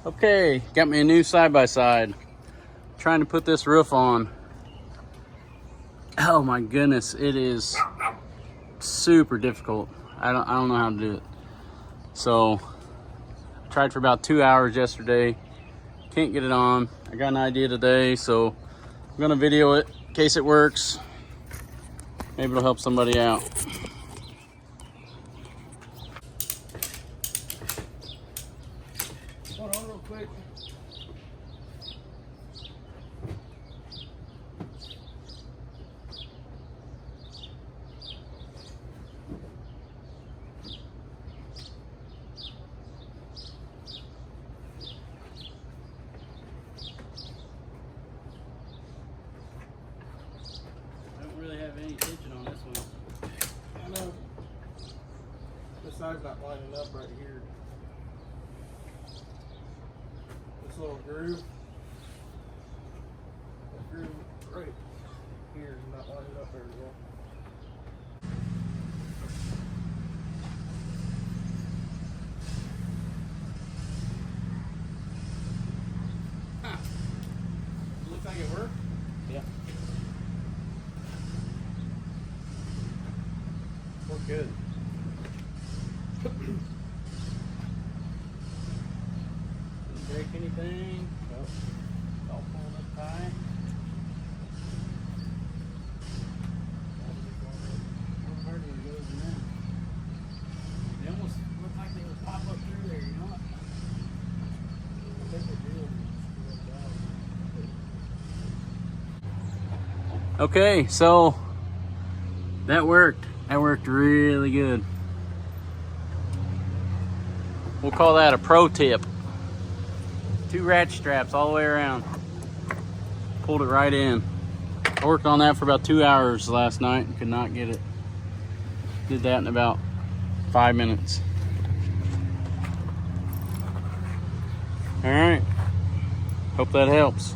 Okay, got me a new side-by-side. Trying to put this roof on. Oh my goodness, it is super difficult. I don't know how to do it. So, tried for about 2 hours yesterday. Can't get it on. I got an idea today, so I'm gonna video it in case it works. Maybe it'll help somebody out. Hold on real quick. I don't really have any tension on this one. I know. This side's not lining up right here. This little groove. The groove right here is not lining up very well. Huh. Looks like it worked. Yeah. We're good. Didn't break anything. Nope. All pulled up tight. How hard it goes in there. They almost look like they would pop up through there, you know what? I think they did. Okay, so that worked. That worked really good. We'll call that a pro tip. 2 ratchet straps all the way around. Pulled it right in. I worked on that for about 2 hours last night and could not get it. Did that in about 5 minutes. All right, hope that helps.